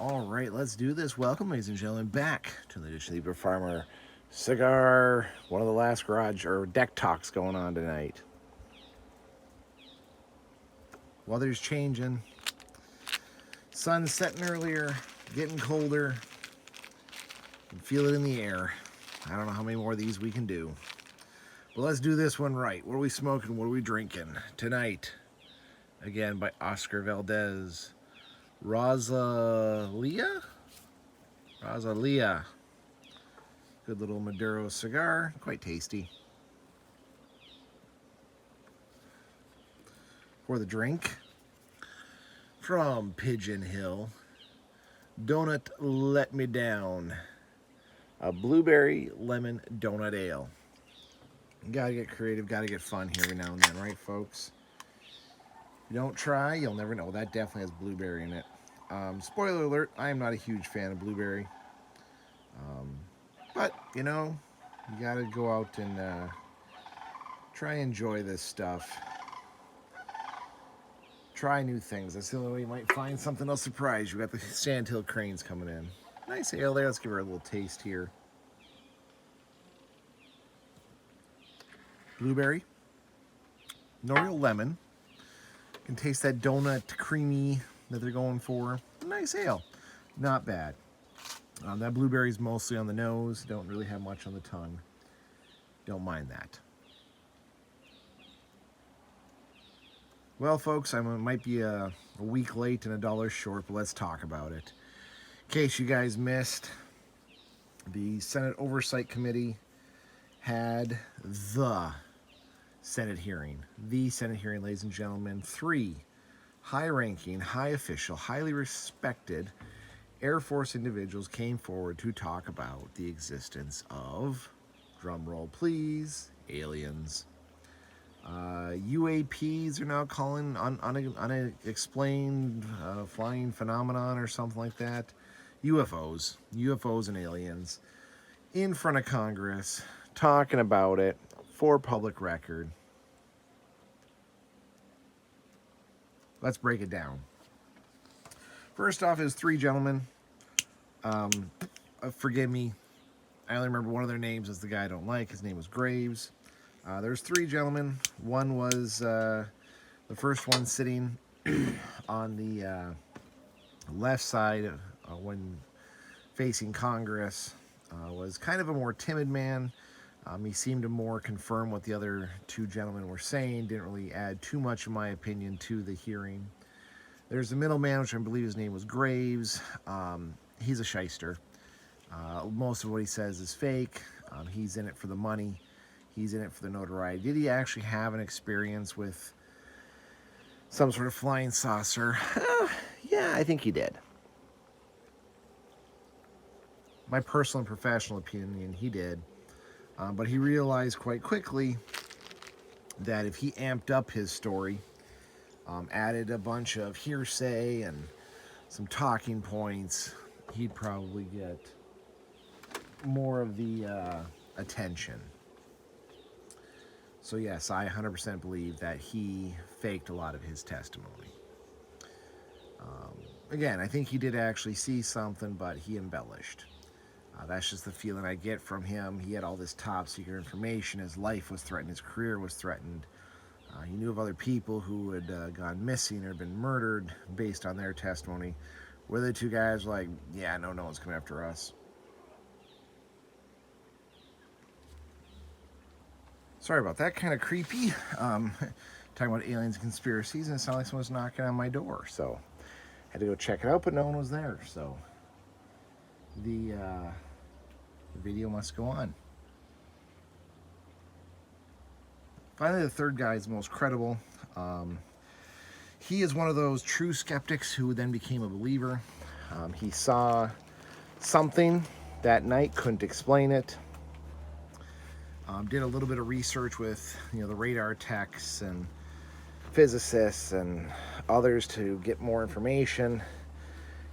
All right, let's do this. Welcome, ladies and gentlemen, back to the Sleeper Farmer Cigar. One of the last garage or deck talks going on tonight. Weather's changing. Sun's setting earlier, getting colder. You can feel it in the air. I don't know how many more of these we can do. But let's do this one right. What are we smoking? What are we drinking? Tonight, again, by Oscar Valdez. Rosalia? Rosalia. Good little Maduro cigar. Quite tasty. For the drink, from Pigeon Hill, Donut Let Me Down. A blueberry lemon donut ale. You gotta get creative, gotta get fun here every now and then, right, folks? If you don't try, you'll never know. That definitely has blueberry in it. Spoiler alert, I am not a huge fan of blueberry. But, you gotta go out and try and enjoy this stuff. Try new things. That's the only way you might find something else surprise you. Got the Sandhill Cranes coming in. Nice ale there. Let's give her a little taste here. Blueberry. No real lemon. You can taste that donut creamy that they're going for. Nice ale. Not bad. That blueberry is mostly on the nose. Don't really have much on the tongue. Don't mind that. Well, folks, I might be a week late and $1 short, but let's talk about it. In case you guys missed, the Senate Oversight Committee had the Senate hearing. The Senate hearing, ladies and gentlemen. 3 high-ranking, high-official, highly respected Air Force individuals came forward to talk about the existence of, drumroll please, aliens. UAPs are now calling unexplained flying phenomenon or something like that. UFOs and aliens in front of Congress talking about it for public record. Let's break it down. First off is 3 gentlemen. Forgive me, I only remember one of their names as the guy I don't like. His name was Graves. There's 3 gentlemen. One was the first one sitting on the left side when facing Congress. Was kind of a more timid man. He seemed to more confirm what the other 2 gentlemen were saying. Didn't really add too much, in my opinion, to the hearing. There's the middleman, which I believe his name was Graves. He's a shyster. Most of what he says is fake. He's in it for the money. He's in it for the notoriety. Did he actually have an experience with some sort of flying saucer? Yeah, I think he did. My personal and professional opinion, he did. But he realized quite quickly that if he amped up his story, added a bunch of hearsay and some talking points, he'd probably get more of the attention. So yes, I 100% believe that he faked a lot of his testimony. Again, I think he did actually see something, but he embellished. That's just the feeling I get from him. He had all this top secret information. His life was threatened. His career was threatened. He knew of other people who had gone missing or been murdered based on their testimony. Where the 2 guys were like, yeah, no one's coming after us. Sorry about that, kind of creepy. Talking about aliens and conspiracies, and it sounded like someone was knocking on my door. So had to go check it out, but no one was there. So the video must go on. Finally, the 3rd guy is the most credible. He is one of those true skeptics who then became a believer. He saw something that night, couldn't explain it. Did a little bit of research with the radar techs and physicists and others to get more information.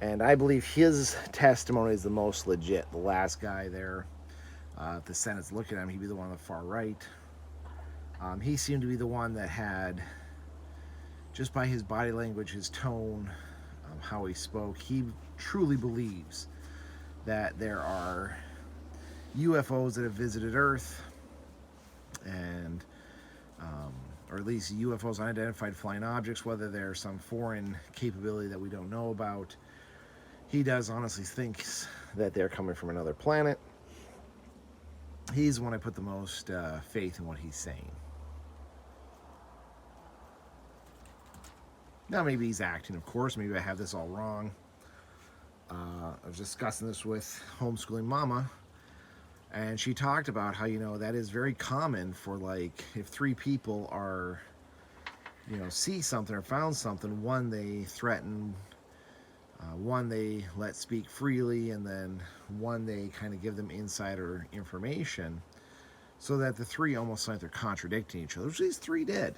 And I believe his testimony is the most legit. The last guy there, if the Senate's looking at him, he'd be the one on the far right. He seemed to be the one that had, just by his body language, his tone, how he spoke, he truly believes that there are UFOs that have visited Earth, and or at least UFOs, unidentified flying objects, whether they're some foreign capability that we don't know about. He does honestly think that they're coming from another planet. He's the one I put the most faith in what he's saying. Now, maybe he's acting, of course. Maybe I have this all wrong. I was discussing this with homeschooling mama, and she talked about how, that is very common for, like, if three people are, see something or found something, one they threaten, one they let speak freely, and then one they kind of give them insider information, so that the three almost sound like they're contradicting each other, which these three did.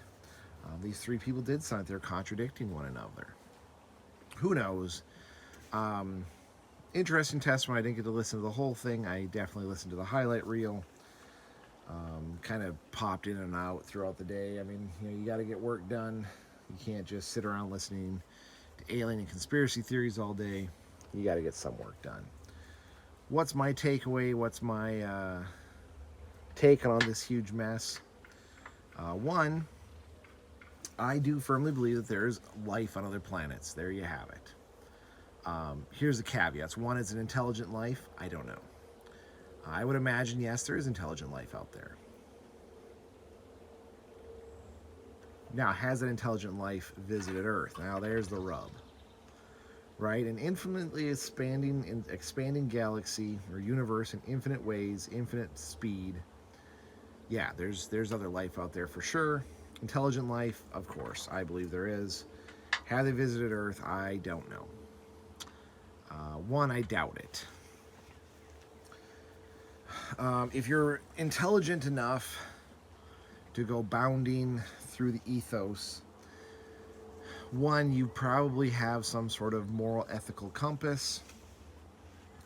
These three people did sound like they're contradicting one another. Who knows? Interesting testimony. I didn't get to listen to the whole thing. I definitely listened to the highlight reel. Kind of popped in and out throughout the day. I mean, you got to get work done. You can't just sit around listening to alien and conspiracy theories all day. You got to get some work done. What's my takeaway? What's my take on this huge mess? One, I do firmly believe that there's life on other planets. There you have it. Here's the caveats. One, is an intelligent life? I don't know. I would imagine, yes, there is intelligent life out there. Now, has that intelligent life visited Earth? Now, there's the rub. Right? An infinitely expanding galaxy or universe in infinite ways, infinite speed. Yeah, there's other life out there for sure. Intelligent life, of course, I believe there is. Have they visited Earth? I don't know. One, I doubt it. If you're intelligent enough to go bounding through the ethos, one, you probably have some sort of moral, ethical compass,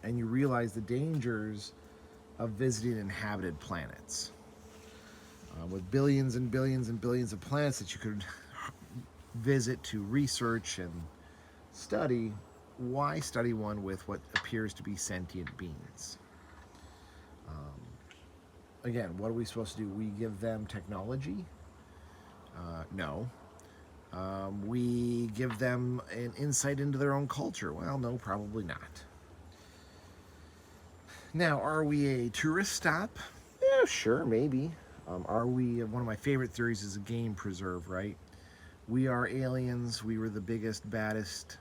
and you realize the dangers of visiting inhabited planets. With billions and billions and billions of planets that you could visit to research and study, why study one with what appears to be sentient beings? Again, what are we supposed to do? We give them technology? No. We give them an insight into their own culture? Well, no, probably not. Now, are we a tourist stop? Yeah, sure, maybe. Are we, one of my favorite theories is a game preserve, right? We are aliens. We were the biggest, baddest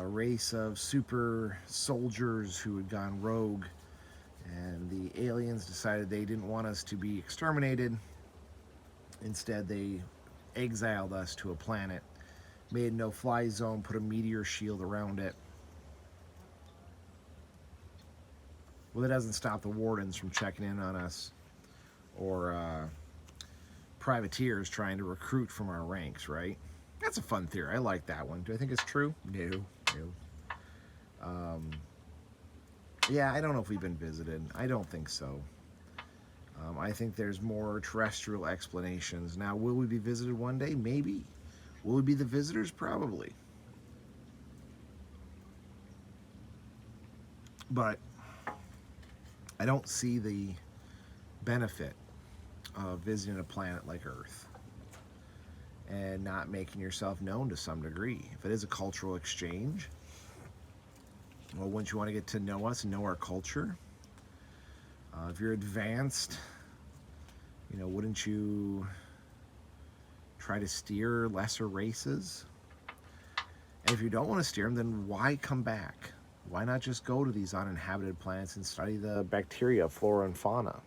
race of super soldiers who had gone rogue, and the aliens decided they didn't want us to be exterminated. Instead, they exiled us to a planet, made a no-fly zone, put a meteor shield around it. Well, that doesn't stop the wardens from checking in on us, or privateers trying to recruit from our ranks, right? That's a fun theory. I like that one. Do I think it's true? No. Yeah, I don't know if we've been visited. I don't think so. I think there's more terrestrial explanations. Now, will we be visited one day? Maybe. Will we be the visitors? Probably. But I don't see the benefit of visiting a planet like Earth and not making yourself known to some degree. If it is a cultural exchange, well, wouldn't you want to get to know us and know our culture? If you're advanced, wouldn't you try to steer lesser races? And if you don't want to steer them, then why come back? Why not just go to these uninhabited planets and study the bacteria, flora, and fauna?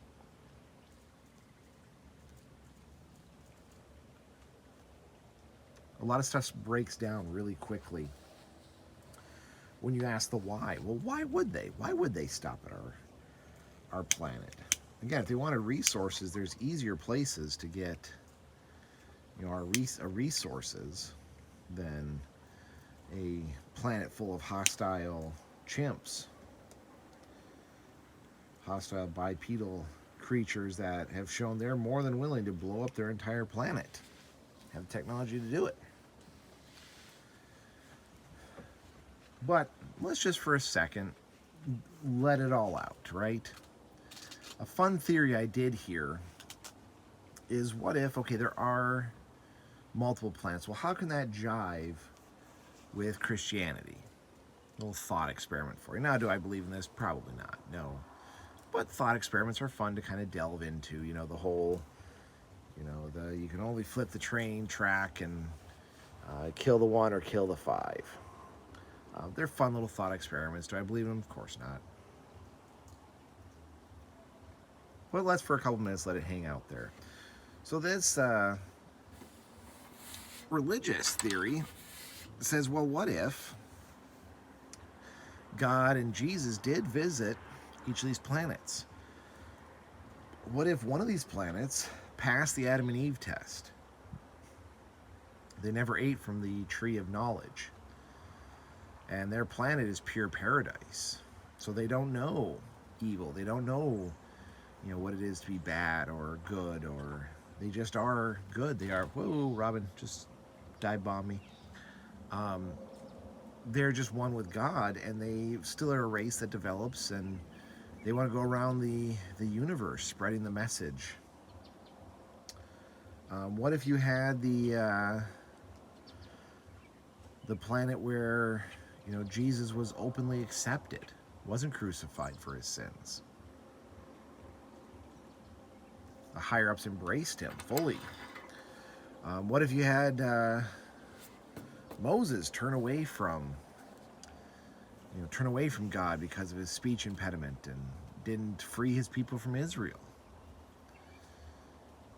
A lot of stuff breaks down really quickly when you ask the why. Well, why would they? Why would they stop at our planet? Again, if they wanted resources, there's easier places to get our resources than a planet full of hostile chimps, hostile bipedal creatures that have shown they're more than willing to blow up their entire planet, have the technology to do it. But let's just for a second let it all out, right? A fun theory I did hear is, what if, okay, there are multiple planets. Well, how can that jive with Christianity? A little thought experiment for you. Now, do I believe in this? Probably not, no. But thought experiments are fun to kind of delve into, the whole, you can only flip the train track and kill the one or kill the five. They're fun little thought experiments. Do I believe in them? Of course not. But let's, for a couple minutes, let it hang out there. So this religious theory says, well, what if God and Jesus did visit each of these planets? What if one of these planets passed the Adam and Eve test? They never ate from the tree of knowledge, and their planet is pure paradise. So they don't know evil. They don't know, what it is to be bad or good, or they just are good. They are, whoa, Robin, just dive bomb me. They're just one with God, and they still are a race that develops, and they want to go around the universe spreading the message. What if you had the planet where Jesus was openly accepted, wasn't crucified for his sins? The higher ups embraced him fully. What if you had Moses turn away from God because of his speech impediment and didn't free his people from Israel?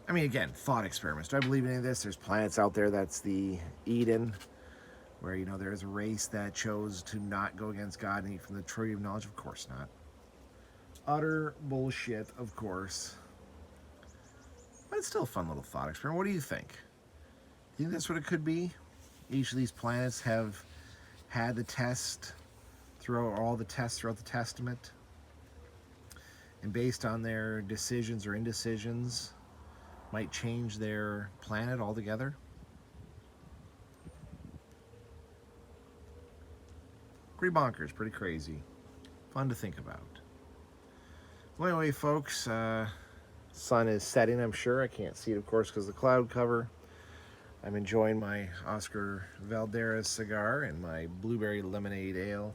I mean, again, thought experiments. Do I believe in any of this? There's planets out there that's the Eden, where there's a race that chose to not go against God and eat from the tree of knowledge. Of course not. Utter bullshit, of course. But it's still a fun little thought experiment. What do you think? Do you think that's what it could be? Each of these planets have had the test all the tests throughout the Testament, and based on their decisions or indecisions, might change their planet altogether. Pretty bonkers, pretty crazy. Fun to think about. Well, anyway, folks, sun is setting, I'm sure. I can't see it, of course, because of the cloud cover. I'm enjoying my Oscar Valderas cigar and my blueberry lemonade ale.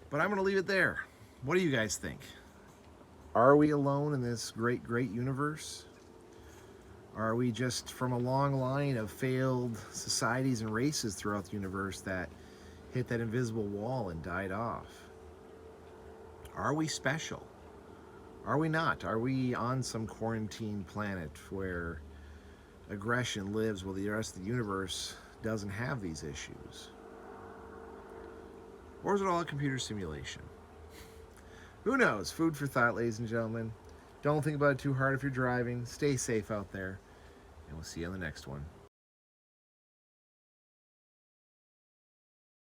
But I'm going to leave it there. What do you guys think? Are we alone in this great, great universe? Are we just from a long line of failed societies and races throughout the universe that hit that invisible wall and died off? Are we special? Are we not? Are we on some quarantine planet where aggression lives while the rest of the universe doesn't have these issues? Or is it all a computer simulation? Who knows? Food for thought, ladies and gentlemen. Don't think about it too hard if you're driving. Stay safe out there, and we'll see you on the next one.